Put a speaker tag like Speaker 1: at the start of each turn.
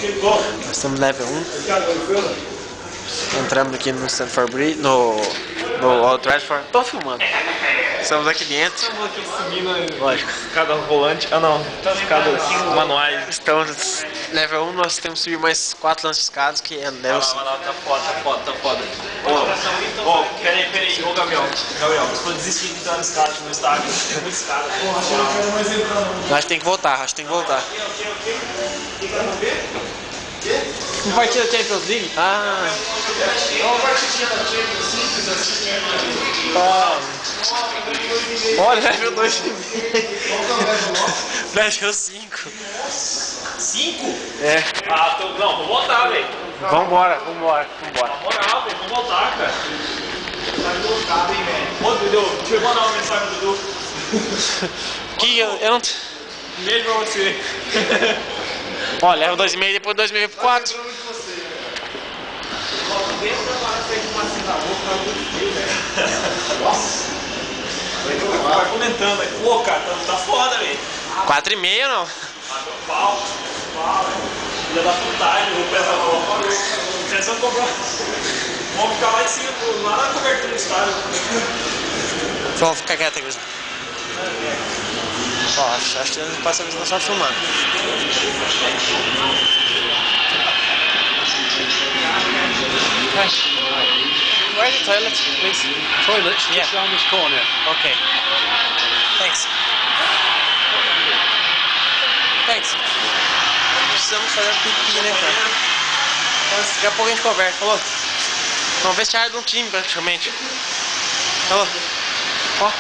Speaker 1: Nós estamos no level 1. Entramos aqui no Stamford Bridge, no Old Trafford. Tô filmando. Estamos aqui dentro.
Speaker 2: Estamos aqui subindo.
Speaker 1: Lógico.
Speaker 2: Escada rolante. Ah não, escadas manuais.
Speaker 1: Estamos level 1, nós temos que subir mais 4 lances de escadas, que é level 5.
Speaker 2: Tá foda. Ô, peraí, ô Gabriel, você pode desistir de entrar no escada, no estádio, tem muita escada. Porra, acho que eu não quero mais entrar não.
Speaker 1: Acho que tem que voltar, Uma partida da Champions League? Ah.
Speaker 2: É uma partidinha da Champions simples assim.
Speaker 1: Olha, level 2,5. Level 5.
Speaker 2: 5?
Speaker 1: É.
Speaker 2: Ah, não, vou voltar, velho.
Speaker 1: Vambora.
Speaker 2: Na moral, velho, vou voltar, cara. Tá voltado, hein, velho. Ô, Dudu, deixa eu mandar uma mensagem pro Dudu.
Speaker 1: Que eu não.
Speaker 2: Beijo pra você.
Speaker 1: Ó, level 2,5, depois 2,5 pro 4.
Speaker 2: Vai comentando aí. Pô, cara, tá foda, velho.
Speaker 1: 4,5 não?
Speaker 2: Ah, meu pau, velho. Filha da putagem, vou pegar o. Atenção, comprar. Vamos ficar lá em cima, lá na cobertura do estádio.
Speaker 1: Vamos ficar quieto aqui. Ó, acho que não passa a vez, nós só filmando. Where's the toilet, please?
Speaker 3: Toilet,
Speaker 1: Yeah.
Speaker 3: just around this corner.
Speaker 1: Okay. Thanks. Precisamos fazer pipi, né, cara? Então, daqui a pouco a gente conversa. Falou? Vamos vestiário de um time, praticamente. Falou? Ó.